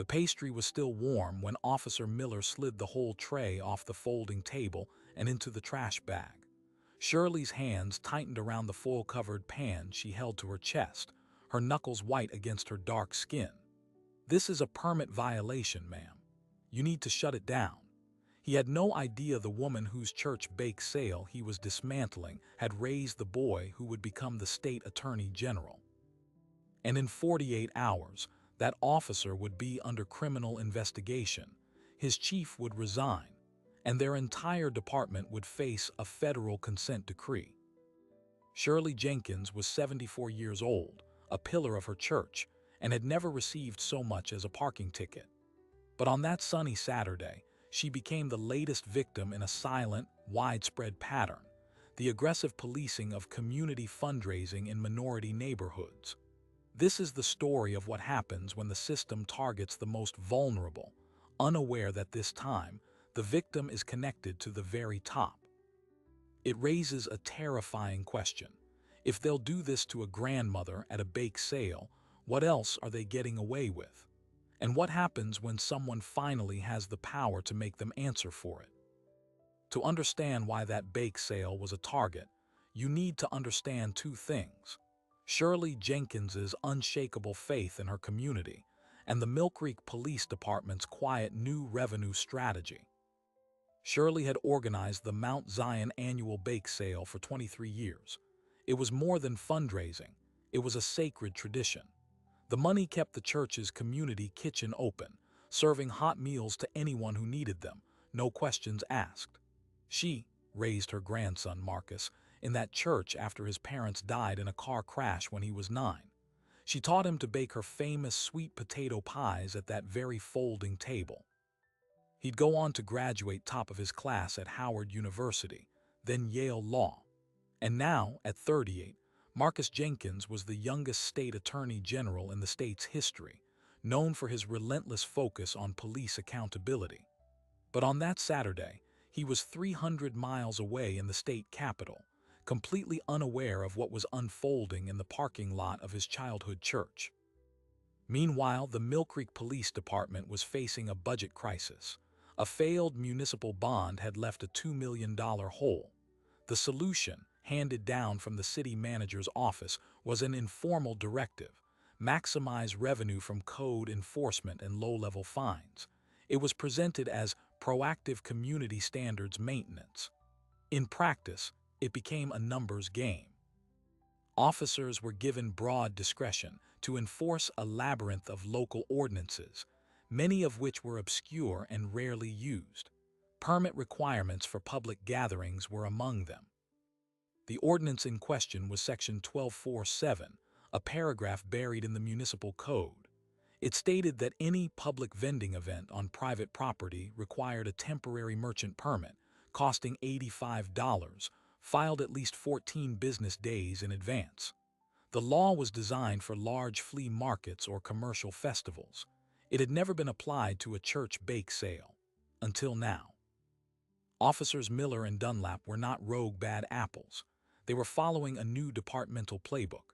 The pastry was still warm when Officer Miller slid the whole tray off the folding table and into the trash bag. Shirley's hands tightened around the foil-covered pan she held to her chest, her knuckles white against her dark skin. "This is a permit violation, ma'am. You need to shut it down." He had no idea the woman whose church bake sale he was dismantling had raised the boy who would become the state attorney general. And in 48 hours, that officer would be under criminal investigation, his chief would resign, and their entire department would face a federal consent decree. Shirley Jenkins was 74 years old, a pillar of her church, and had never received so much as a parking ticket. But on that sunny Saturday, she became the latest victim in a silent, widespread pattern, the aggressive policing of community fundraising in minority neighborhoods. This is the story of what happens when the system targets the most vulnerable, unaware that this time, the victim is connected to the very top. It raises a terrifying question. If they'll do this to a grandmother at a bake sale, what else are they getting away with? And what happens when someone finally has the power to make them answer for it? To understand why that bake sale was a target, you need to understand two things: Shirley Jenkins's unshakable faith in her community, and the Mill Creek Police Department's quiet new revenue strategy. Shirley had organized the Mount Zion annual bake sale for 23 years. It was more than fundraising, it was a sacred tradition. The money kept the church's community kitchen open, serving hot meals to anyone who needed them, no questions asked. She raised her grandson, Marcus, in that church after his parents died in a car crash when he was 9. She taught him to bake her famous sweet potato pies at that very folding table. He'd go on to graduate top of his class at Howard University, then Yale Law. And now, at 38, Marcus Jenkins was the youngest state attorney general in the state's history, known for his relentless focus on police accountability. But on that Saturday, he was 300 miles away in the state capitol, completely unaware of what was unfolding in the parking lot of his childhood church. Meanwhile, the Mill Creek Police Department was facing a budget crisis. A failed municipal bond had left a $2 million hole. The solution, handed down from the city manager's office, was an informal directive: maximize revenue from code enforcement and low-level fines. It was presented as proactive community standards maintenance. In practice, it became a numbers game. Officers were given broad discretion to enforce a labyrinth of local ordinances, many of which were obscure and rarely used. Permit requirements for public gatherings were among them. The ordinance in question was Section 1247, a paragraph buried in the municipal code. It stated that any public vending event on private property required a temporary merchant permit, costing $85, filed at least 14 business days in advance. The law was designed for large flea markets or commercial festivals. It had never been applied to a church bake sale, until now. Officers Miller and Dunlap were not rogue bad apples. They were following a new departmental playbook.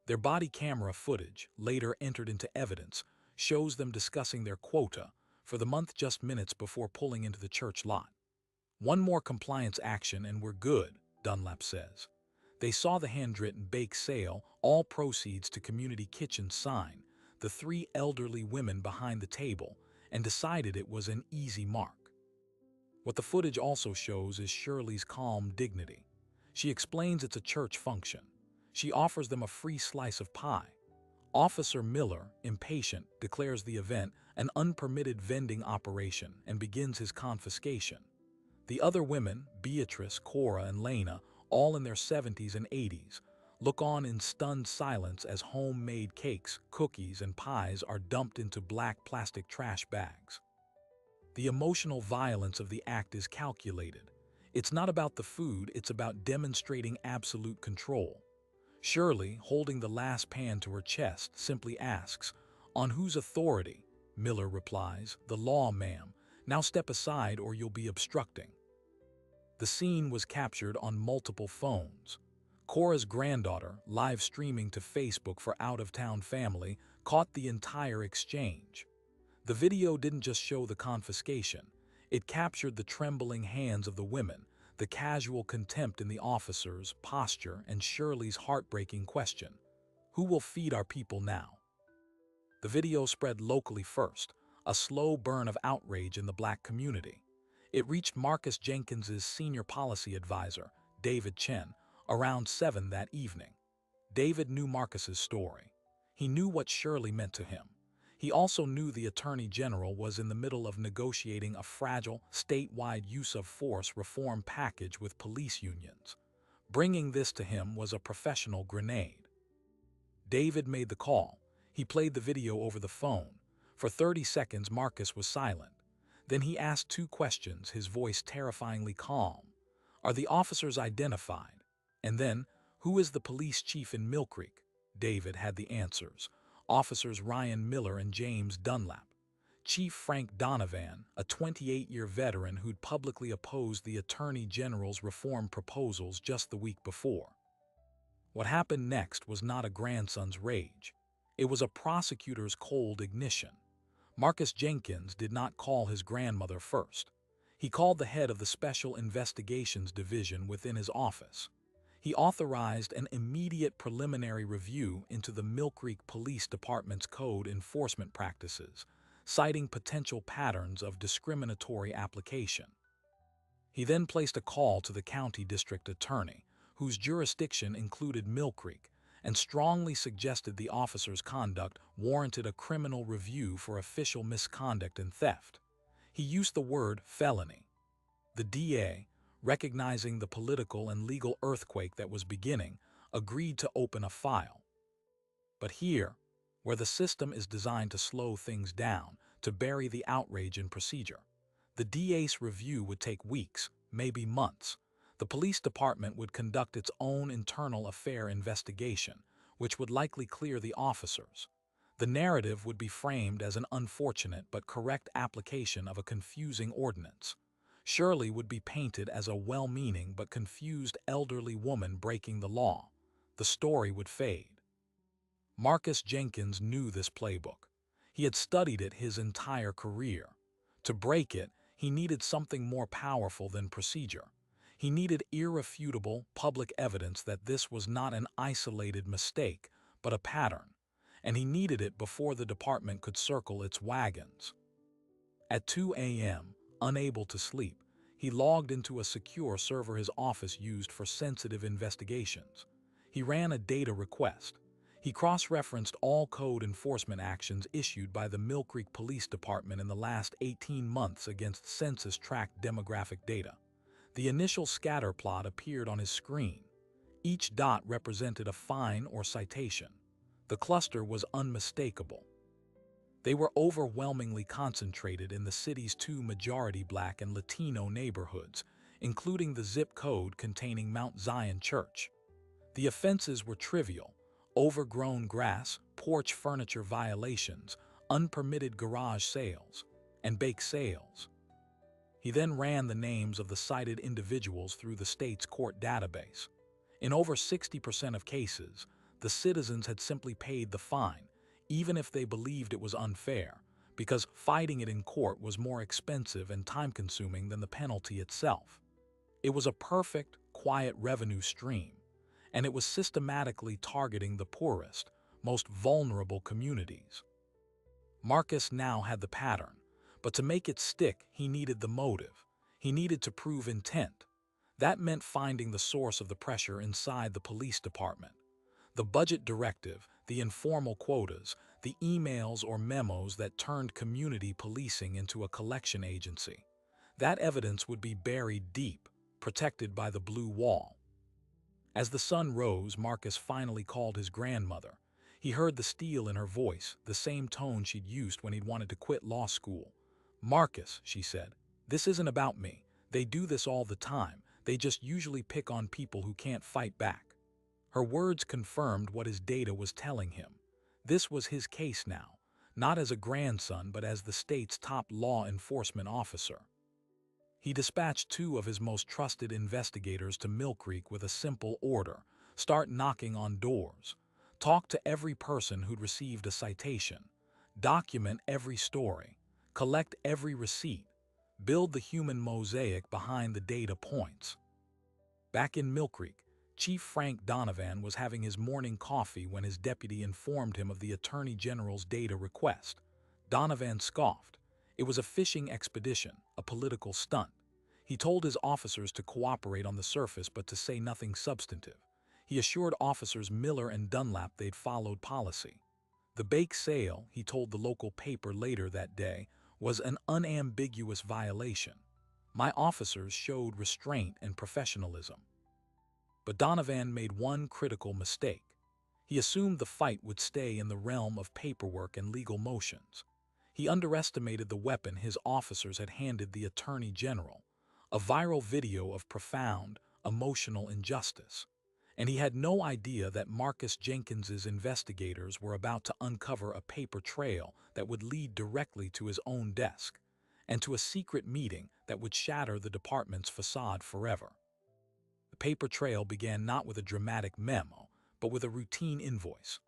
Their body camera footage, later entered into evidence, shows them discussing their quota for the month just minutes before pulling into the church lot. "One more compliance action and we're good," Dunlap says. They saw the handwritten bake sale, all proceeds to community kitchen sign, the 3 elderly women behind the table, and decided it was an easy mark. What the footage also shows is Shirley's calm dignity. She explains it's a church function. She offers them a free slice of pie. Officer Miller, impatient, declares the event an unpermitted vending operation and begins his confiscation. The other women, Beatrice, Cora, and Lena, all in their 70s and 80s, look on in stunned silence as homemade cakes, cookies, and pies are dumped into black plastic trash bags. The emotional violence of the act is calculated. It's not about the food, it's about demonstrating absolute control. Shirley, holding the last pan to her chest, simply asks, "On whose authority?" Miller replies, "The law, ma'am. Now step aside or you'll be obstructing." The scene was captured on multiple phones. Cora's granddaughter, live streaming to Facebook for out-of-town family, caught the entire exchange. The video didn't just show the confiscation, it captured the trembling hands of the women, the casual contempt in the officer's posture, and Shirley's heartbreaking question, "Who will feed our people now?" The video spread locally first, a slow burn of outrage in the black community. It reached Marcus Jenkins's senior policy advisor, David Chen, around 7 that evening. David knew Marcus's story. He knew what Shirley meant to him. He also knew the Attorney General was in the middle of negotiating a fragile, statewide use of force reform package with police unions. Bringing this to him was a professional grenade. David made the call. He played the video over the phone. For 30 seconds, Marcus was silent. Then he asked 2 questions, his voice terrifyingly calm. "Are the officers identified?" And then, "Who is the police chief in Mill Creek?" David had the answers. Officers Ryan Miller and James Dunlap. Chief Frank Donovan, a 28-year veteran who'd publicly opposed the Attorney General's reform proposals just the week before. What happened next was not a grandson's rage. It was a prosecutor's cold ignition. Marcus Jenkins did not call his grandmother first. He called the head of the Special Investigations Division within his office. He authorized an immediate preliminary review into the Mill Creek Police Department's code enforcement practices, citing potential patterns of discriminatory application. He then placed a call to the county district attorney, whose jurisdiction included Mill Creek, and strongly suggested the officer's conduct warranted a criminal review for official misconduct and theft. He used the word felony. The DA, recognizing the political and legal earthquake that was beginning, agreed to open a file. But here, where the system is designed to slow things down, to bury the outrage in procedure, the DA's review would take weeks, maybe months. The police department would conduct its own internal affair investigation, which would likely clear the officers. The narrative would be framed as an unfortunate but correct application of a confusing ordinance. Shirley would be painted as a well-meaning but confused elderly woman breaking the law. The story would fade. Marcus Jenkins knew this playbook. He had studied it his entire career. To break it, he needed something more powerful than procedure. He needed irrefutable public evidence that this was not an isolated mistake, but a pattern. And he needed it before the department could circle its wagons. At 2 a.m., unable to sleep, he logged into a secure server his office used for sensitive investigations. He ran a data request. He cross-referenced all code enforcement actions issued by the Mill Creek Police Department in the last 18 months against census-tracked demographic data. The initial scatter plot appeared on his screen. Each dot represented a fine or citation. The cluster was unmistakable. They were overwhelmingly concentrated in the city's 2 majority Black and Latino neighborhoods, including the zip code containing Mount Zion Church. The offenses were trivial: overgrown grass, porch furniture violations, unpermitted garage sales, and bake sales. He then ran the names of the cited individuals through the state's court database. In over 60% of cases, the citizens had simply paid the fine, even if they believed it was unfair, because fighting it in court was more expensive and time-consuming than the penalty itself. It was a perfect, quiet revenue stream, and it was systematically targeting the poorest, most vulnerable communities. Marcus now had the pattern, but to make it stick, he needed the motive. He needed to prove intent. That meant finding the source of the pressure inside the police department. The budget directive, the informal quotas, the emails or memos that turned community policing into a collection agency. That evidence would be buried deep, protected by the blue wall. As the sun rose, Marcus finally called his grandmother. He heard the steel in her voice, the same tone she'd used when he'd wanted to quit law school. "Marcus," she said, "this isn't about me. They do this all the time. They just usually pick on people who can't fight back." Her words confirmed what his data was telling him. This was his case now, not as a grandson but as the state's top law enforcement officer. He dispatched 2 of his most trusted investigators to Mill Creek with a simple order: start knocking on doors. Talk to every person who'd received a citation. Document every story. collect every receipt, build the human mosaic behind the data points. Back in Mill Creek, Chief Frank Donovan was having his morning coffee when his deputy informed him of the Attorney General's data request. Donovan scoffed. It was a fishing expedition, a political stunt. He told his officers to cooperate on the surface but to say nothing substantive. He assured officers Miller and Dunlap they'd followed policy. The bake sale, he told the local paper later that day, was an unambiguous violation. My officers showed restraint and professionalism. But Donovan made one critical mistake. He assumed the fight would stay in the realm of paperwork and legal motions. He underestimated the weapon his officers had handed the Attorney General, a viral video of profound, emotional injustice. And he had no idea that Marcus Jenkins's investigators were about to uncover a paper trail that would lead directly to his own desk, and to a secret meeting that would shatter the department's facade forever. The paper trail began not with a dramatic memo, but with a routine invoice.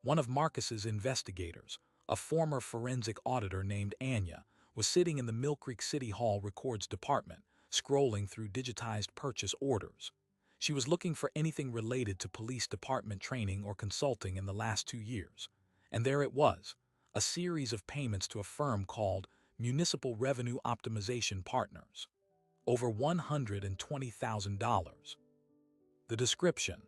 One of Marcus's investigators, a former forensic auditor named Anya, was sitting in the Mill Creek City Hall Records Department, scrolling through digitized purchase orders. She was looking for anything related to police department training or consulting in the last 2 years. And there it was, a series of payments to a firm called Municipal Revenue Optimization Partners. Over $120,000. The description: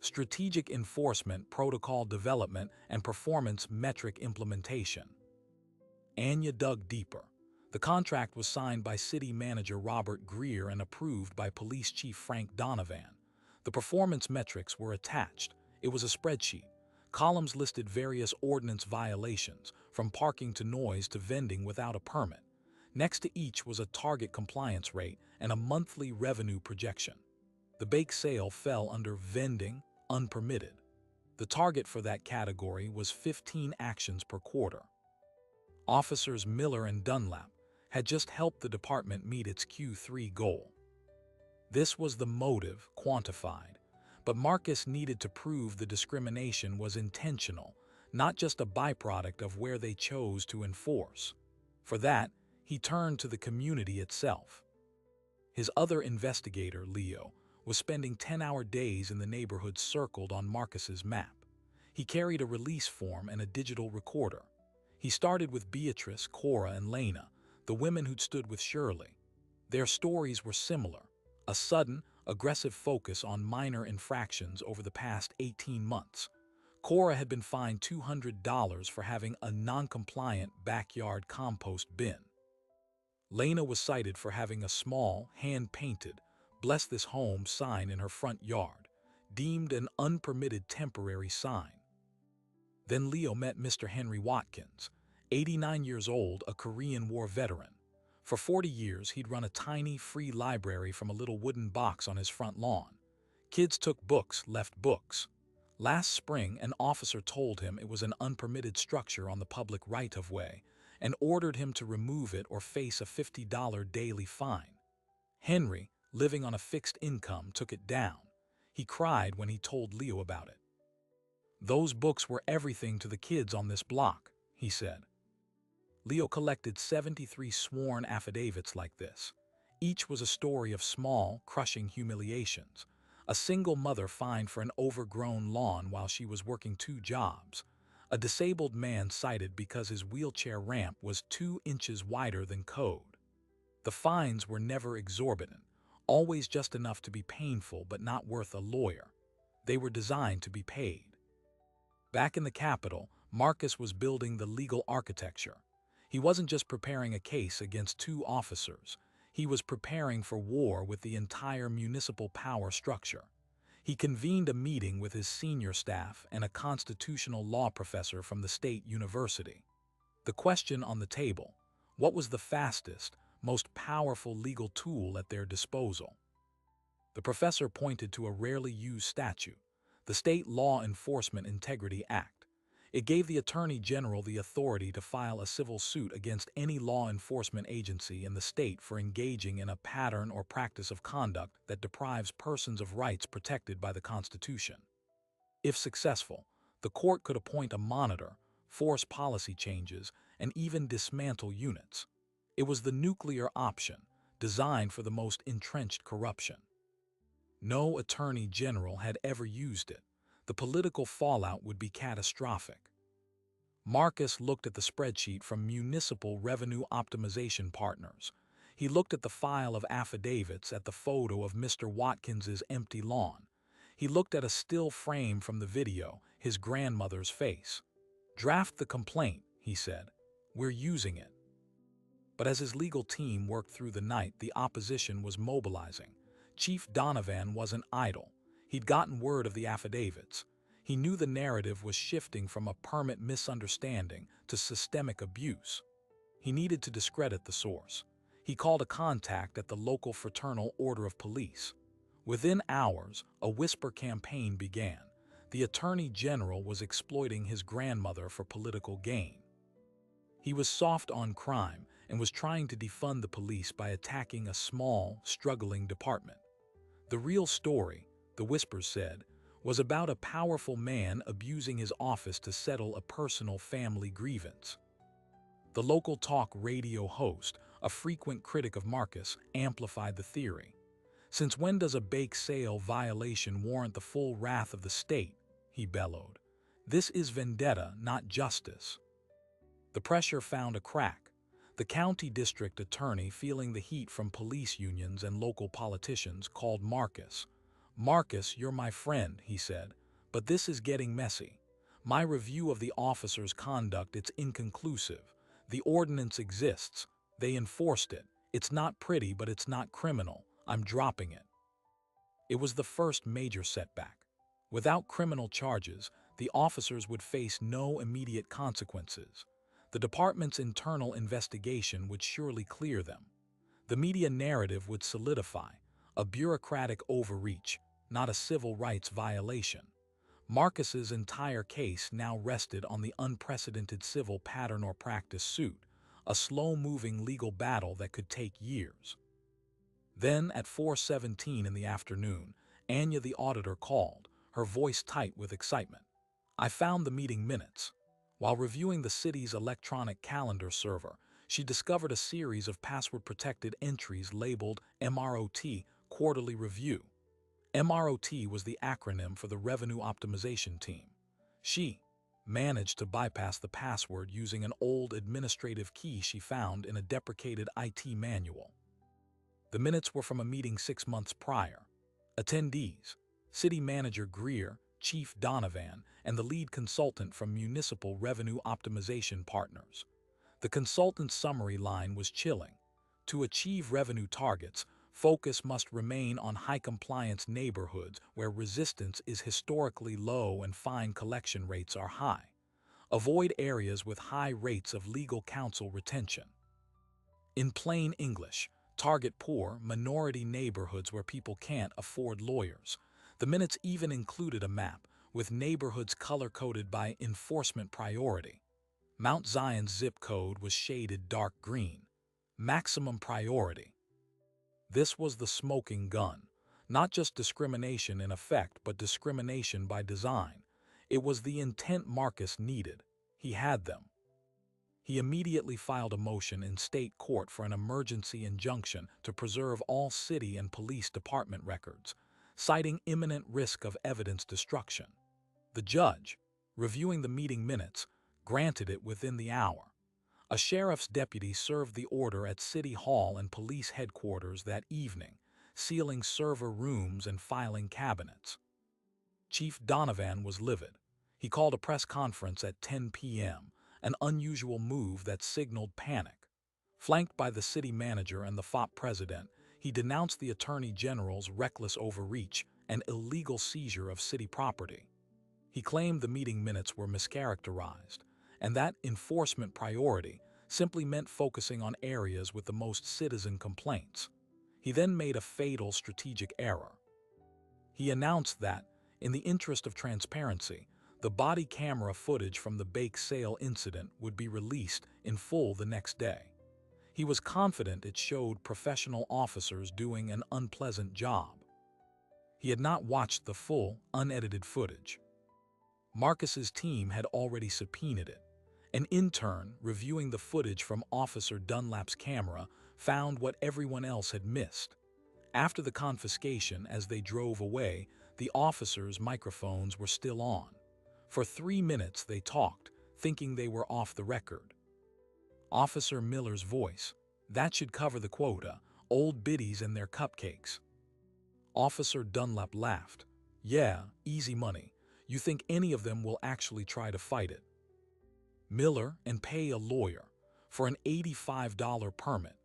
strategic enforcement, protocol development, and performance metric implementation. Anya dug deeper. The contract was signed by City Manager Robert Greer and approved by Police Chief Frank Donovan. The performance metrics were attached. It was a spreadsheet. Columns listed various ordinance violations, from parking to noise to vending without a permit. Next to each was a target compliance rate and a monthly revenue projection. The bake sale fell under vending, unpermitted. The target for that category was 15 actions per quarter. Officers Miller and Dunlap had just helped the department meet its Q3 goal. This was the motive, quantified, but Marcus needed to prove the discrimination was intentional, not just a byproduct of where they chose to enforce. For that, he turned to the community itself. His other investigator, Leo, was spending 10-hour days in the neighborhood circled on Marcus's map. He carried a release form and a digital recorder. He started with Beatrice, Cora, and Lena, the women who'd stood with Shirley. Their stories were similar: a sudden, aggressive focus on minor infractions over the past 18 months. Cora had been fined $200 for having a non-compliant backyard compost bin. Lena was cited for having a small, hand-painted, "Bless This Home" sign in her front yard, deemed an unpermitted temporary sign. Then Leo met Mr. Henry Watkins, 89 years old, a Korean War veteran. For 40 years, he'd run a tiny, free library from a little wooden box on his front lawn. Kids took books, left books. Last spring, an officer told him it was an unpermitted structure on the public right-of-way and ordered him to remove it or face a $50 daily fine. Henry, living on a fixed income, took it down. He cried when he told Leo about it. "Those books were everything to the kids on this block," he said. Leo collected 73 sworn affidavits like this. Each was a story of small, crushing humiliations. A single mother fined for an overgrown lawn while she was working 2 jobs. A disabled man cited because his wheelchair ramp was 2 inches wider than code. The fines were never exorbitant, always just enough to be painful but not worth a lawyer. They were designed to be paid. Back in the Capitol, Marcus was building the legal architecture. He wasn't just preparing a case against 2 officers. He was preparing for war with the entire municipal power structure. He convened a meeting with his senior staff and a constitutional law professor from the state university. The question on the table: what was the fastest, most powerful legal tool at their disposal? The professor pointed to a rarely used statute, the State Law Enforcement Integrity Act. It gave the Attorney General the authority to file a civil suit against any law enforcement agency in the state for engaging in a pattern or practice of conduct that deprives persons of rights protected by the Constitution. If successful, the court could appoint a monitor, force policy changes, and even dismantle units. It was the nuclear option, designed for the most entrenched corruption. No attorney general had ever used it. The political fallout would be catastrophic. Marcus looked at the spreadsheet from Municipal Revenue Optimization Partners. He looked at the file of affidavits, at the photo of Mr. Watkins's empty lawn. He looked at a still frame from the video, his grandmother's face. "Draft the complaint," he said. "We're using it." But as his legal team worked through the night, the opposition was mobilizing. Chief Donovan wasn't idle. He'd gotten word of the affidavits. He knew the narrative was shifting from a permit misunderstanding to systemic abuse. He needed to discredit the source. He called a contact at the local Fraternal Order of Police. Within hours, a whisper campaign began. The Attorney General was exploiting his grandmother for political gain. He was soft on crime and was trying to defund the police by attacking a small, struggling department. The real story, the whispers said, was about a powerful man abusing his office to settle a personal family grievance. The local talk radio host, a frequent critic of Marcus, amplified the theory. "Since when does a bake sale violation warrant the full wrath of the state?" he bellowed. "This is vendetta, not justice." The pressure found a crack. The county district attorney, feeling the heat from police unions and local politicians, called Marcus. "Marcus, you're my friend," he said, "but this is getting messy. My review of the officer's conduct, it's inconclusive. The ordinance exists. They enforced it. It's not pretty, but it's not criminal. I'm dropping it." It was the first major setback. Without criminal charges, the officers would face no immediate consequences. The department's internal investigation would surely clear them. The media narrative would solidify a bureaucratic overreach, not a civil rights violation. Marcus's entire case now rested on the unprecedented civil pattern or practice suit, a slow-moving legal battle that could take years. Then, at 4:17 in the afternoon, Anya the auditor called, her voice tight with excitement. "I found the meeting minutes." While reviewing the city's electronic calendar server, she discovered a series of password-protected entries labeled MROT, Quarterly Review. MROT was the acronym for the Revenue Optimization Team. She managed to bypass the password using an old administrative key she found in a deprecated IT manual. The minutes were from a meeting 6 months prior. Attendees: City Manager Greer, Chief Donovan, and the lead consultant from Municipal Revenue Optimization Partners. The consultant's summary line was chilling. To achieve revenue targets, focus must remain on high-compliance neighborhoods where resistance is historically low and fine collection rates are high. Avoid areas with high rates of legal counsel retention. In plain English, target poor, minority neighborhoods where people can't afford lawyers. The minutes even included a map, with neighborhoods color-coded by enforcement priority. Mount Zion's zip code was shaded dark green. Maximum priority. This was the smoking gun. Not just discrimination in effect, but discrimination by design. It was the intent Marcus needed. He had them. He immediately filed a motion in state court for an emergency injunction to preserve all city and police department records, citing imminent risk of evidence destruction. The judge, reviewing the meeting minutes, granted it within the hour. A sheriff's deputy served the order at City Hall and police headquarters that evening, sealing server rooms and filing cabinets. Chief Donovan was livid. He called a press conference at 10 p.m., an unusual move that signaled panic. Flanked by the city manager and the FOP president, he denounced the Attorney General's reckless overreach and illegal seizure of city property. He claimed the meeting minutes were mischaracterized, and that enforcement priority simply meant focusing on areas with the most citizen complaints. He then made a fatal strategic error. He announced that, in the interest of transparency, the body camera footage from the bake sale incident would be released in full the next day. He was confident it showed professional officers doing an unpleasant job. He had not watched the full, unedited footage. Marcus's team had already subpoenaed it. An intern, reviewing the footage from Officer Dunlap's camera, found what everyone else had missed. After the confiscation, as they drove away, the officers' microphones were still on. For 3 minutes they talked, thinking they were off the record. Officer Miller's voice: "That should cover the quota, old biddies and their cupcakes." Officer Dunlap laughed. "Yeah, easy money. You think any of them will actually try to fight it?" Miller: "And pay a lawyer for an $85 permit.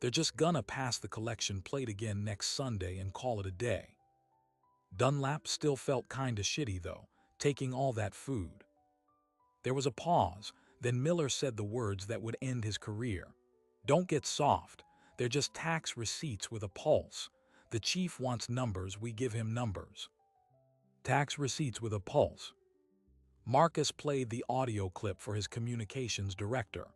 They're just gonna pass the collection plate again next Sunday and call it a day." Dunlap still felt kinda shitty though, taking all that food. There was a pause, then Miller said the words that would end his career. "Don't get soft. They're just tax receipts with a pulse. The chief wants numbers, we give him numbers." Tax receipts with a pulse. Marcus played the audio clip for his communications director.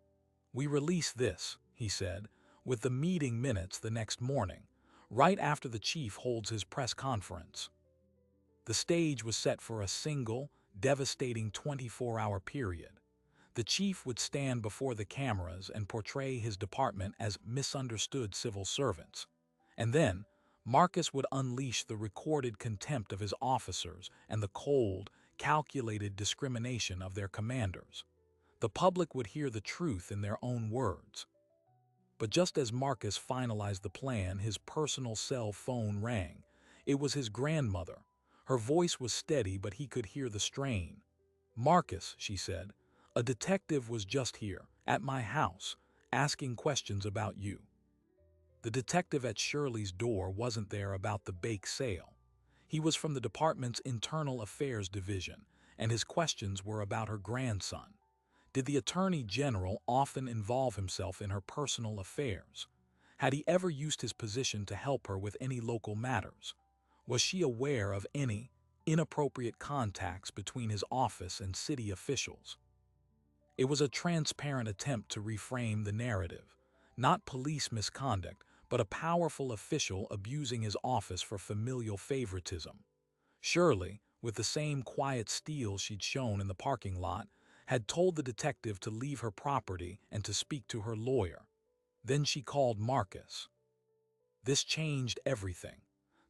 "We release this," he said, "with the meeting minutes the next morning, right after the chief holds his press conference." The stage was set for a single, devastating 24-hour period. The chief would stand before the cameras and portray his department as misunderstood civil servants. And then, Marcus would unleash the recorded contempt of his officers and the cold, calculated discrimination of their commanders. The public would hear the truth in their own words. But just as Marcus finalized the plan, his personal cell phone rang. It was his grandmother. Her voice was steady, but he could hear the strain. "Marcus," she said, "a detective was just here, at my house, asking questions about you." The detective at Shirley's door wasn't there about the bake sale. He was from the department's Internal Affairs Division, and his questions were about her grandson. Did the Attorney General often involve himself in her personal affairs? Had he ever used his position to help her with any local matters? Was she aware of any inappropriate contacts between his office and city officials? It was a transparent attempt to reframe the narrative. Not police misconduct, but a powerful official abusing his office for familial favoritism. Shirley, with the same quiet steel she'd shown in the parking lot, had told the detective to leave her property and to speak to her lawyer. Then she called Marcus. This changed everything.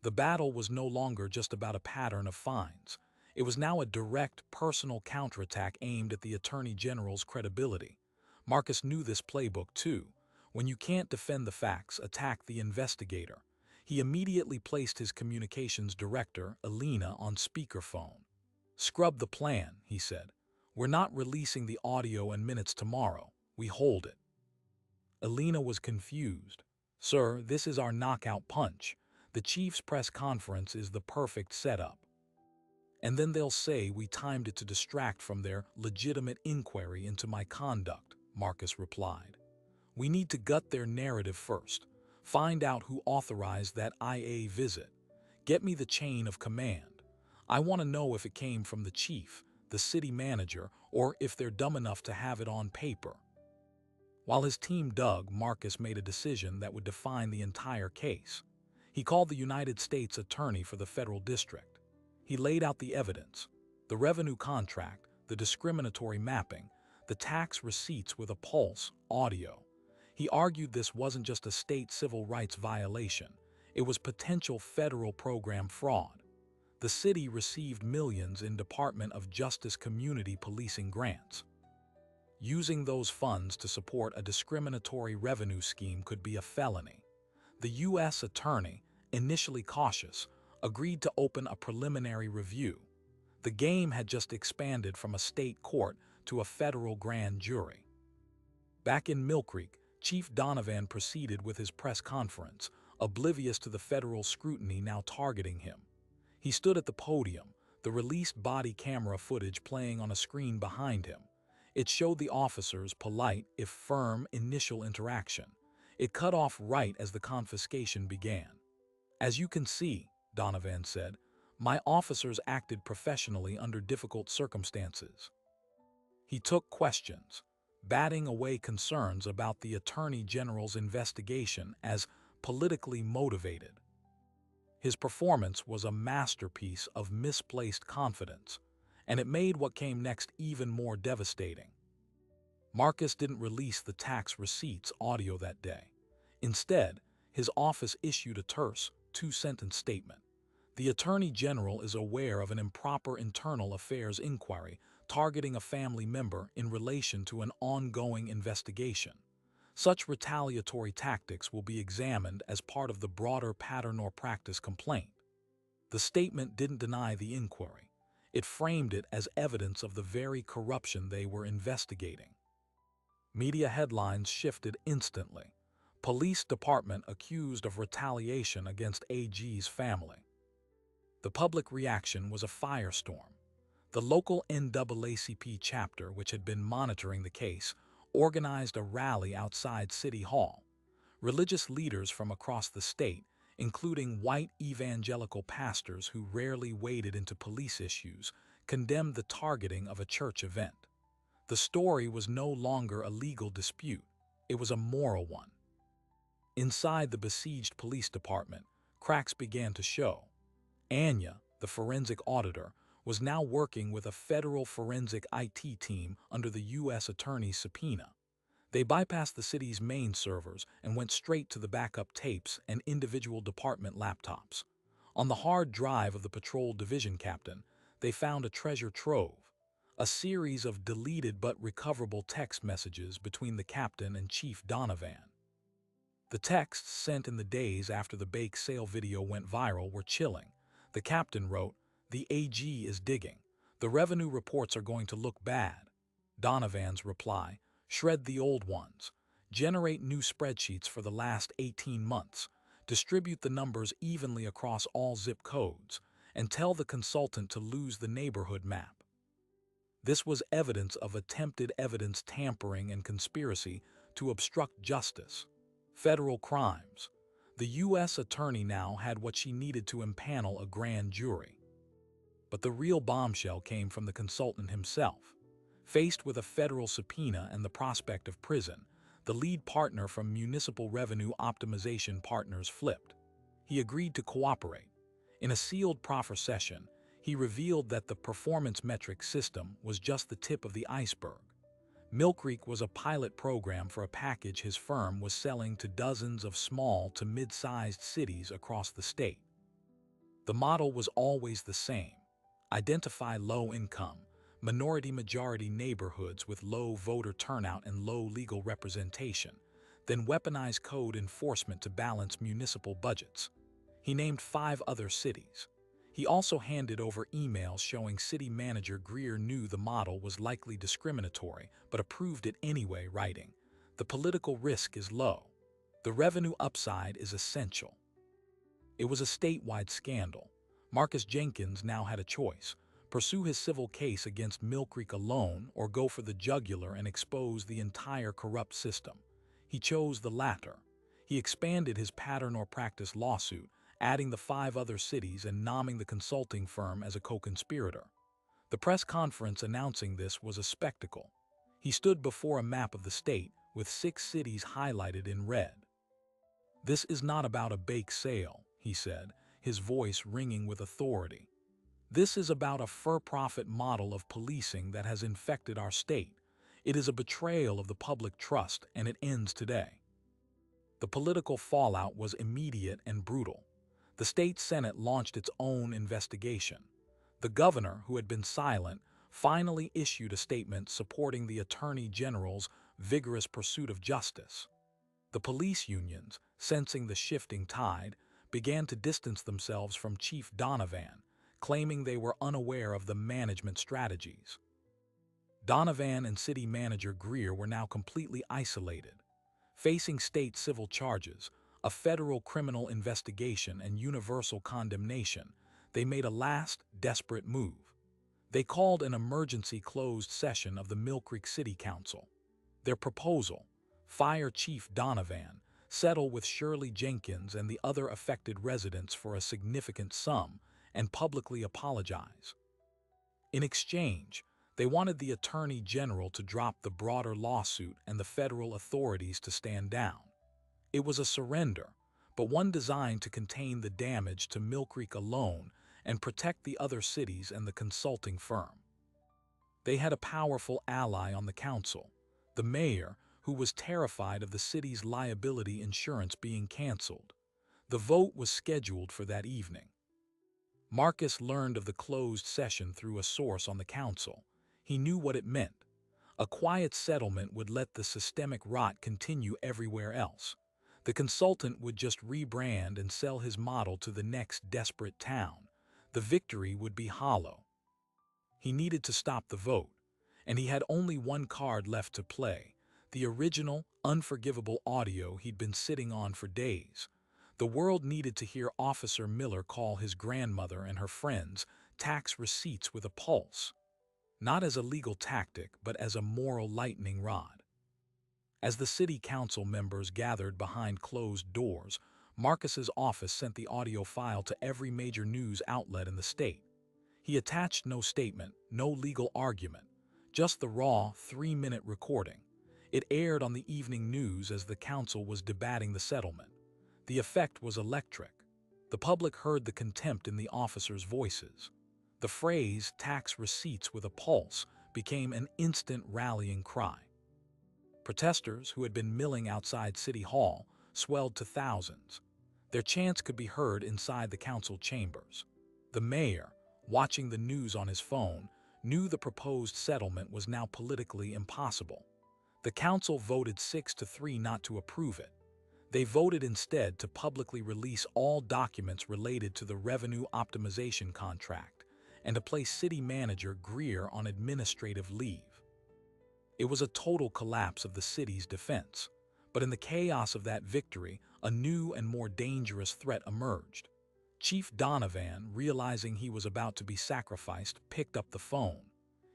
The battle was no longer just about a pattern of fines. It was now a direct, personal counterattack aimed at the Attorney General's credibility. Marcus knew this playbook too. When you can't defend the facts, attack the investigator. He immediately placed his communications director, Alina, on speakerphone. "Scrub the plan," he said. "We're not releasing the audio and minutes tomorrow. We hold it." Alina was confused. "Sir, this is our knockout punch. The chief's press conference is the perfect setup. And then they'll say we timed it to distract from their legitimate inquiry into my conduct," Marcus replied. "We need to gut their narrative first. Find out who authorized that IA visit. Get me the chain of command. I want to know if it came from the chief, the city manager, or if they're dumb enough to have it on paper." While his team dug, Marcus made a decision that would define the entire case. He called the United States Attorney for the federal district. He laid out the evidence: the revenue contract, the discriminatory mapping, the tax receipts with a pulse, audio. He argued this wasn't just a state civil rights violation. It was potential federal program fraud. The city received millions in Department of Justice community policing grants. Using those funds to support a discriminatory revenue scheme could be a felony. The U.S. Attorney, initially cautious, agreed to open a preliminary review. The game had just expanded from a state court to a federal grand jury. Back in Mill Creek, Chief Donovan proceeded with his press conference, oblivious to the federal scrutiny now targeting him. He stood at the podium, the released body camera footage playing on a screen behind him. It showed the officers' polite, if firm, initial interaction. It cut off right as the confiscation began. "As you can see," Donovan said, "my officers acted professionally under difficult circumstances." He took questions, batting away concerns about the Attorney General's investigation as politically motivated. His performance was a masterpiece of misplaced confidence, and it made what came next even more devastating. Marcus didn't release the tax receipts audio that day. Instead, his office issued a terse, two-sentence statement. The Attorney General is aware of an improper internal affairs inquiry targeting a family member in relation to an ongoing investigation. Such retaliatory tactics will be examined as part of the broader pattern or practice complaint. The statement didn't deny the inquiry. It framed it as evidence of the very corruption they were investigating. Media headlines shifted instantly. Police department accused of retaliation against AG's family. The public reaction was a firestorm. The local NAACP chapter, which had been monitoring the case, organized a rally outside City Hall. Religious leaders from across the state, including white evangelical pastors who rarely waded into police issues, condemned the targeting of a church event. The story was no longer a legal dispute, it was a moral one. Inside the besieged police department, cracks began to show. Anya, the forensic auditor, was now working with a federal forensic IT team under the U.S. Attorney's subpoena. They bypassed the city's main servers and went straight to the backup tapes and individual department laptops. On the hard drive of the patrol division captain, they found a treasure trove, a series of deleted but recoverable text messages between the captain and Chief Donovan. The texts sent in the days after the bake sale video went viral were chilling. The captain wrote, "The AG is digging. The revenue reports are going to look bad." Donovan's reply, "Shred the old ones. Generate new spreadsheets for the last 18 months. Distribute the numbers evenly across all zip codes. And tell the consultant to lose the neighborhood map." This was evidence of attempted evidence tampering and conspiracy to obstruct justice. Federal crimes. The U.S. attorney now had what she needed to impanel a grand jury. But the real bombshell came from the consultant himself. Faced with a federal subpoena and the prospect of prison, the lead partner from Municipal Revenue Optimization Partners flipped. He agreed to cooperate. In a sealed proffer session, he revealed that the performance metric system was just the tip of the iceberg. Mill Creek was a pilot program for a package his firm was selling to dozens of small to mid-sized cities across the state. The model was always the same. Identify low-income, minority-majority neighborhoods with low voter turnout and low legal representation, then weaponize code enforcement to balance municipal budgets. He named 5 other cities. He also handed over emails showing City Manager Greer knew the model was likely discriminatory but approved it anyway, writing, "The political risk is low. The revenue upside is essential." It was a statewide scandal. Marcus Jenkins now had a choice: pursue his civil case against Mill Creek alone or go for the jugular and expose the entire corrupt system. He chose the latter. He expanded his pattern or practice lawsuit, adding the 5 other cities and nomming the consulting firm as a co-conspirator. The press conference announcing this was a spectacle. He stood before a map of the state with 6 cities highlighted in red. "This is not about a bake sale," he said, his voice ringing with authority. "This is about a for-profit model of policing that has infected our state. It is a betrayal of the public trust, and it ends today." The political fallout was immediate and brutal. The state Senate launched its own investigation. The governor, who had been silent, finally issued a statement supporting the Attorney General's vigorous pursuit of justice. The police unions, sensing the shifting tide, began to distance themselves from Chief Donovan, claiming they were unaware of the management strategies. Donovan and City Manager Greer were now completely isolated. Facing state civil charges, a federal criminal investigation and universal condemnation, they made a last, desperate move. They called an emergency closed session of the Mill Creek City Council. Their proposal: fire Chief Donovan, settle with Shirley Jenkins and the other affected residents for a significant sum, and publicly apologize. In exchange, they wanted the Attorney General to drop the broader lawsuit and the federal authorities to stand down. It was a surrender, but one designed to contain the damage to Mill Creek alone and protect the other cities and the consulting firm. They had a powerful ally on the council, the mayor, who was terrified of the city's liability insurance being canceled. The vote was scheduled for that evening. Marcus learned of the closed session through a source on the council. He knew what it meant. A quiet settlement would let the systemic rot continue everywhere else. The consultant would just rebrand and sell his model to the next desperate town. The victory would be hollow. He needed to stop the vote, and he had only one card left to play, the original, unforgivable audio he'd been sitting on for days. The world needed to hear Officer Miller call his grandmother and her friends tax receipts with a pulse, not as a legal tactic, but as a moral lightning rod. As the city council members gathered behind closed doors, Marcus's office sent the audio file to every major news outlet in the state. He attached no statement, no legal argument, just the raw 3-minute recording. It aired on the evening news as the council was debating the settlement. The effect was electric. The public heard the contempt in the officers' voices. The phrase "tax receipts with a pulse" became an instant rallying cry. Protesters, who had been milling outside City Hall, swelled to thousands. Their chants could be heard inside the council chambers. The mayor, watching the news on his phone, knew the proposed settlement was now politically impossible. The council voted 6-3 not to approve it. They voted instead to publicly release all documents related to the revenue optimization contract and to place City Manager Greer on administrative leave. It was a total collapse of the city's defense, but in the chaos of that victory, a new and more dangerous threat emerged. Chief Donovan, realizing he was about to be sacrificed, picked up the phone.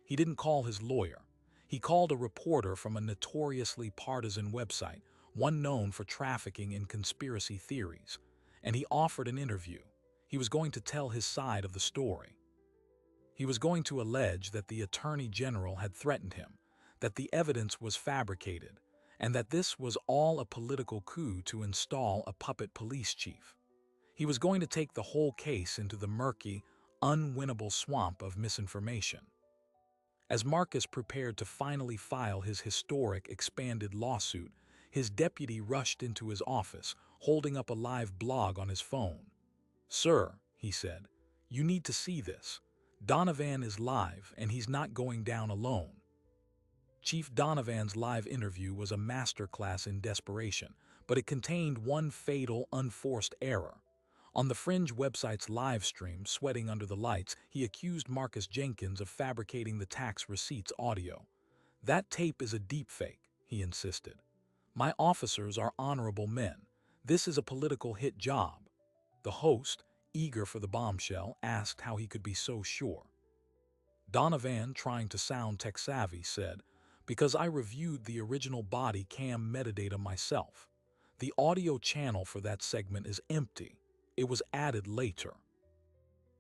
He didn't call his lawyer. He called a reporter from a notoriously partisan website, one known for trafficking in conspiracy theories, and he offered an interview. He was going to tell his side of the story. He was going to allege that the Attorney General had threatened him, that the evidence was fabricated, and that this was all a political coup to install a puppet police chief. He was going to take the whole case into the murky, unwinnable swamp of misinformation. As Marcus prepared to finally file his historic expanded lawsuit, his deputy rushed into his office, holding up a live blog on his phone. "Sir," he said, "you need to see this. Donovan is live, and he's not going down alone." Chief Donovan's live interview was a masterclass in desperation, but it contained one fatal, unforced error. On the Fringe website's live stream, sweating under the lights, he accused Marcus Jenkins of fabricating the tax receipts audio. "That tape is a deepfake," he insisted. "My officers are honorable men. This is a political hit job." The host, eager for the bombshell, asked how he could be so sure. Donovan, trying to sound tech-savvy, said, "Because I reviewed the original body cam metadata myself. The audio channel for that segment is empty. It was added later."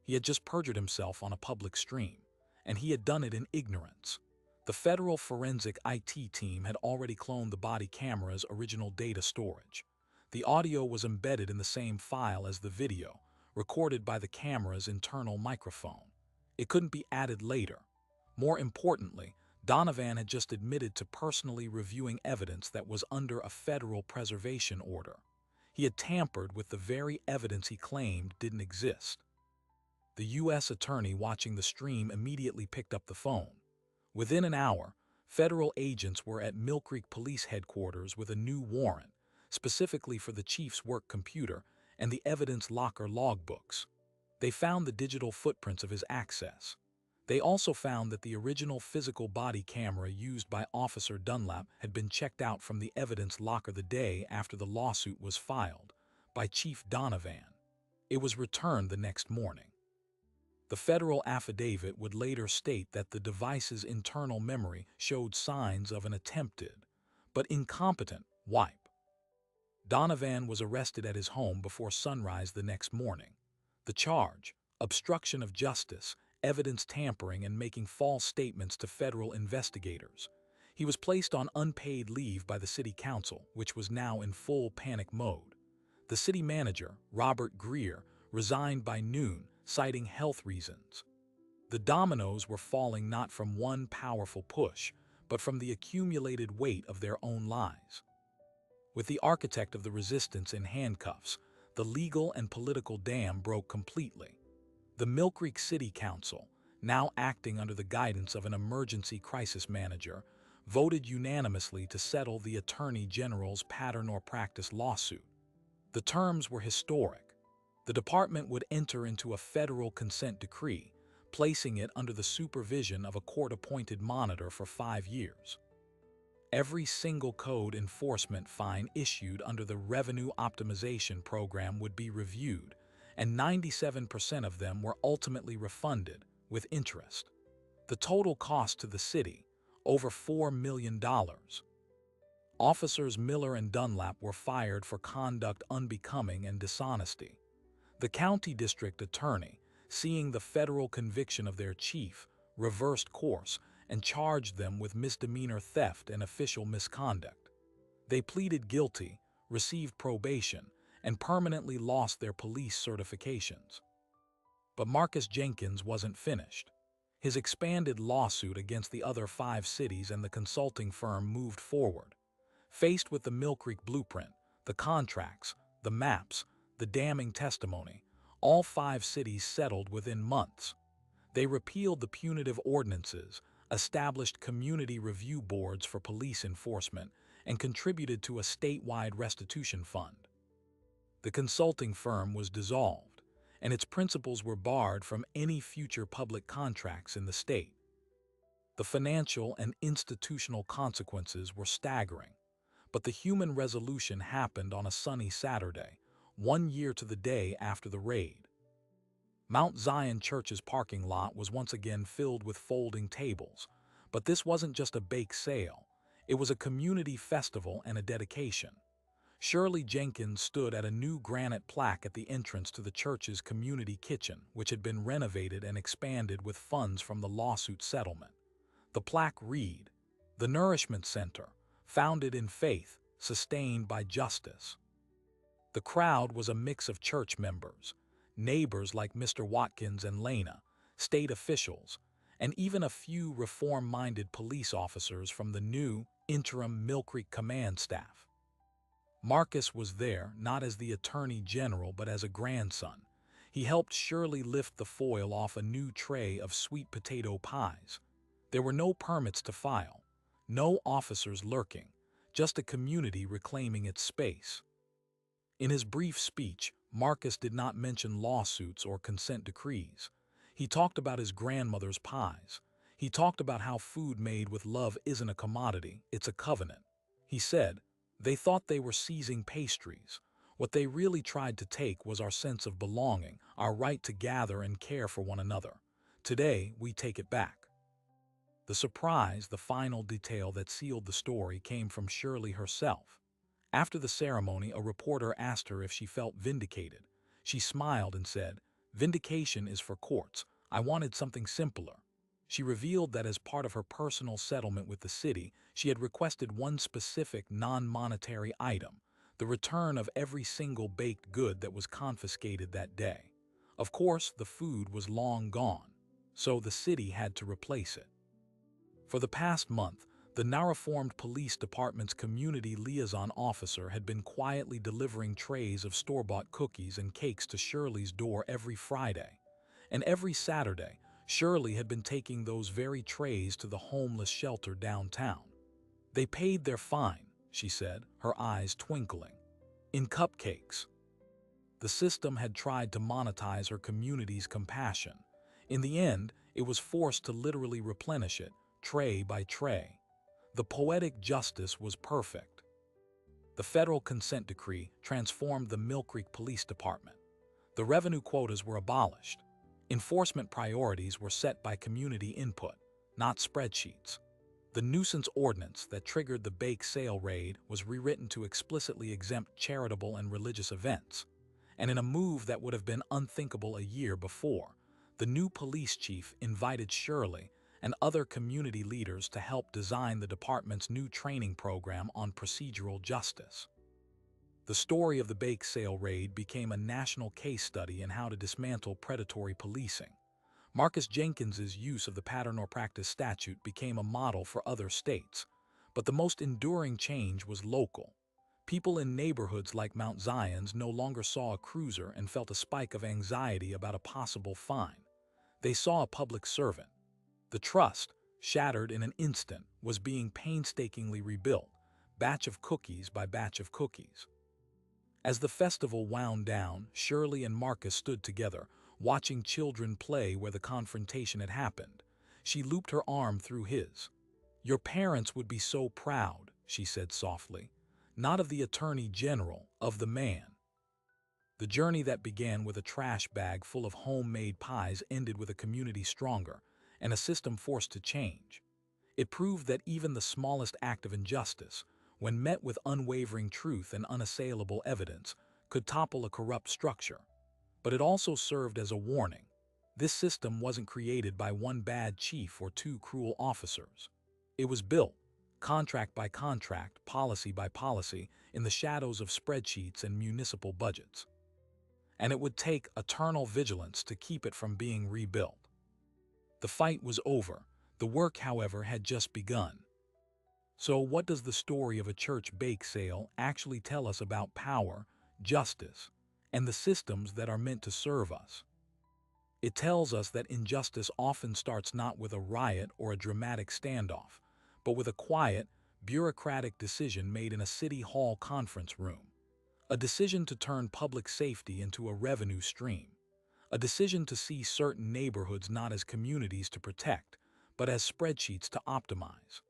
He had just perjured himself on a public stream, and he had done it in ignorance. The Federal Forensic IT team had already cloned the body camera's original data storage. The audio was embedded in the same file as the video, recorded by the camera's internal microphone. It couldn't be added later. More importantly, Donovan had just admitted to personally reviewing evidence that was under a federal preservation order. He had tampered with the very evidence he claimed didn't exist. The U.S. attorney watching the stream immediately picked up the phone. Within an hour, federal agents were at Mill Creek Police Headquarters with a new warrant, specifically for the chief's work computer and the evidence locker logbooks. They found the digital footprints of his access. They also found that the original physical body camera used by Officer Dunlap had been checked out from the evidence locker the day after the lawsuit was filed, by Chief Donovan. It was returned the next morning. The federal affidavit would later state that the device's internal memory showed signs of an attempted, but incompetent, wipe. Donovan was arrested at his home before sunrise the next morning. The charge, obstruction of justice, evidence tampering, and making false statements to federal investigators. He was placed on unpaid leave by the city council, which was now in full panic mode. The city manager, Robert Greer, resigned by noon, citing health reasons. The dominoes were falling not from one powerful push, but from the accumulated weight of their own lies. With the architect of the resistance in handcuffs, the legal and political dam broke completely. The Mill Creek City Council, now acting under the guidance of an emergency crisis manager, voted unanimously to settle the Attorney General's pattern or practice lawsuit. The terms were historic. The department would enter into a federal consent decree, placing it under the supervision of a court-appointed monitor for 5 years. Every single code enforcement fine issued under the Revenue Optimization Program would be reviewed, and 97% of them were ultimately refunded, with interest. The total cost to the city, over $4 million. Officers Miller and Dunlap were fired for conduct unbecoming and dishonesty. The county district attorney, seeing the federal conviction of their chief, reversed course and charged them with misdemeanor theft and official misconduct. They pleaded guilty, received probation, and permanently lost their police certifications. But Marcus Jenkins wasn't finished. His expanded lawsuit against the other 5 cities and the consulting firm moved forward. Faced with the Mill Creek blueprint, the contracts, the maps, the damning testimony, all 5 cities settled within months. They repealed the punitive ordinances, established community review boards for police enforcement, and contributed to a statewide restitution fund. The consulting firm was dissolved, and its principals were barred from any future public contracts in the state. The financial and institutional consequences were staggering, but the human resolution happened on a sunny Saturday, 1 year to the day after the raid. Mount Zion Church's parking lot was once again filled with folding tables, but this wasn't just a bake sale. It was a community festival and a dedication. Shirley Jenkins stood at a new granite plaque at the entrance to the church's community kitchen, which had been renovated and expanded with funds from the lawsuit settlement. The plaque read, "The Nourishment Center, founded in faith, sustained by justice." The crowd was a mix of church members, neighbors like Mr. Watkins and Lena, state officials, and even a few reform-minded police officers from the new, interim Mill Creek command staff. Marcus was there not as the Attorney General but as a grandson. He helped Shirley lift the foil off a new tray of sweet potato pies. There were no permits to file, no officers lurking, just a community reclaiming its space. In his brief speech, Marcus did not mention lawsuits or consent decrees. He talked about his grandmother's pies. He talked about how food made with love isn't a commodity, it's a covenant. He said, "They thought they were seizing pastries. What they really tried to take was our sense of belonging, our right to gather and care for one another. Today, we take it back." The surprise, the final detail that sealed the story, came from Shirley herself. After the ceremony, a reporter asked her if she felt vindicated. She smiled and said, "Vindication is for courts. I wanted something simpler." She revealed that as part of her personal settlement with the city, she had requested one specific non-monetary item, the return of every single baked good that was confiscated that day. Of course, the food was long gone, so the city had to replace it. For the past month, the now reformed police department's community liaison officer had been quietly delivering trays of store-bought cookies and cakes to Shirley's door every Friday. And every Saturday, Shirley had been taking those very trays to the homeless shelter downtown. They paid their fine, she said, her eyes twinkling, in cupcakes. The system had tried to monetize her community's compassion. In the end, it was forced to literally replenish it, tray by tray. The poetic justice was perfect. The federal consent decree transformed the Mill Creek Police Department. The revenue quotas were abolished. Enforcement priorities were set by community input, not spreadsheets. The nuisance ordinance that triggered the bake sale raid was rewritten to explicitly exempt charitable and religious events. And in a move that would have been unthinkable a year before, the new police chief invited Shirley and other community leaders to help design the department's new training program on procedural justice. The story of the bake sale raid became a national case study in how to dismantle predatory policing. Marcus Jenkins's use of the pattern or practice statute became a model for other states, but the most enduring change was local. People in neighborhoods like Mount Zion's no longer saw a cruiser and felt a spike of anxiety about a possible fine. They saw a public servant. The trust, shattered in an instant, was being painstakingly rebuilt, batch of cookies by batch of cookies. As the festival wound down, Shirley and Marcus stood together, watching children play where the confrontation had happened. She looped her arm through his. "Your parents would be so proud," she said softly. "Not of the Attorney General, of the man." The journey that began with a trash bag full of homemade pies ended with a community stronger and a system forced to change. It proved that even the smallest act of injustice, when met with unwavering truth and unassailable evidence, could topple a corrupt structure. But it also served as a warning. This system wasn't created by one bad chief or two cruel officers. It was built, contract by contract, policy by policy, in the shadows of spreadsheets and municipal budgets. And it would take eternal vigilance to keep it from being rebuilt. The fight was over. The work, however, had just begun. So what does the story of a church bake sale actually tell us about power, justice, and the systems that are meant to serve us? It tells us that injustice often starts not with a riot or a dramatic standoff, but with a quiet, bureaucratic decision made in a city hall conference room. A decision to turn public safety into a revenue stream. A decision to see certain neighborhoods not as communities to protect, but as spreadsheets to optimize.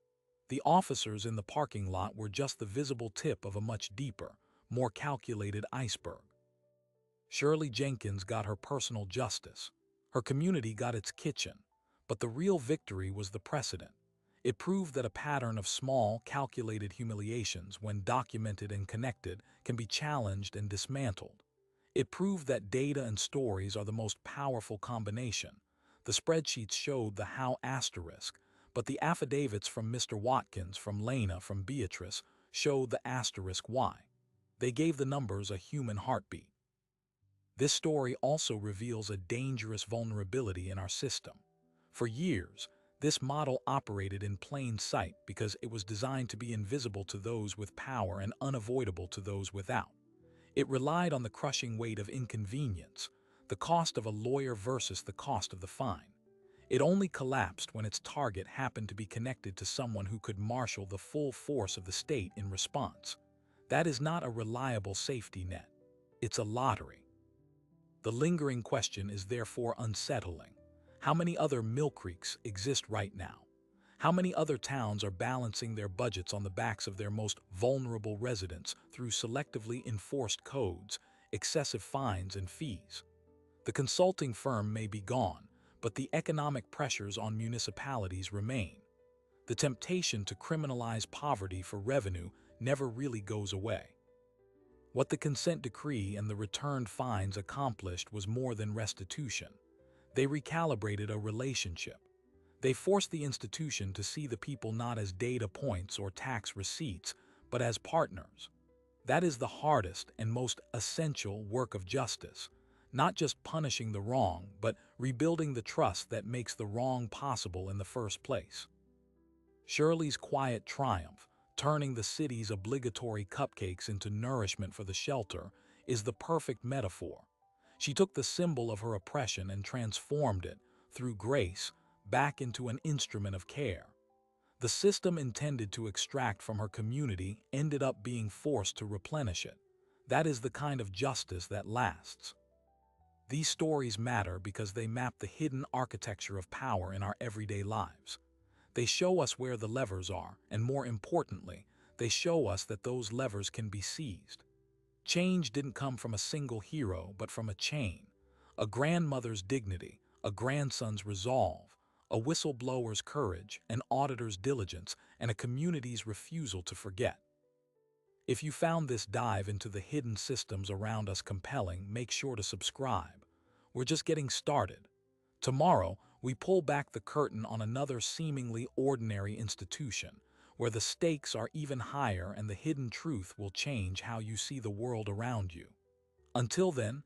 The officers in the parking lot were just the visible tip of a much deeper, more calculated iceberg. Shirley Jenkins got her personal justice. Her community got its kitchen. But the real victory was the precedent. It proved that a pattern of small, calculated humiliations, when documented and connected, can be challenged and dismantled. It proved that data and stories are the most powerful combination. The spreadsheets showed the how asterisk, but the affidavits from Mr. Watkins, from Lena, from Beatrice, showed the asterisk why. They gave the numbers a human heartbeat. This story also reveals a dangerous vulnerability in our system. For years, this model operated in plain sight because it was designed to be invisible to those with power and unavoidable to those without. It relied on the crushing weight of inconvenience, the cost of a lawyer versus the cost of the fine. It only collapsed when its target happened to be connected to someone who could marshal the full force of the state in response. That is not a reliable safety net. It's a lottery. The lingering question is therefore unsettling. How many other Mill Creeks exist right now? How many other towns are balancing their budgets on the backs of their most vulnerable residents through selectively enforced codes, excessive fines, and fees? The consulting firm may be gone, but the economic pressures on municipalities remain. The temptation to criminalize poverty for revenue never really goes away. What the consent decree and the returned fines accomplished was more than restitution. They recalibrated a relationship. They forced the institution to see the people not as data points or tax receipts, but as partners. That is the hardest and most essential work of justice. Not just punishing the wrong, but rebuilding the trust that makes the wrong possible in the first place. Shirley's quiet triumph, turning the city's obligatory cupcakes into nourishment for the shelter, is the perfect metaphor. She took the symbol of her oppression and transformed it, through grace, back into an instrument of care. The system intended to extract from her community ended up being forced to replenish it. That is the kind of justice that lasts. These stories matter because they map the hidden architecture of power in our everyday lives. They show us where the levers are, and more importantly, they show us that those levers can be seized. Change didn't come from a single hero, but from a chain. A grandmother's dignity, a grandson's resolve, a whistleblower's courage, an auditor's diligence, and a community's refusal to forget. If you found this dive into the hidden systems around us compelling, make sure to subscribe. We're just getting started. Tomorrow, we pull back the curtain on another seemingly ordinary institution, where the stakes are even higher and the hidden truth will change how you see the world around you. Until then,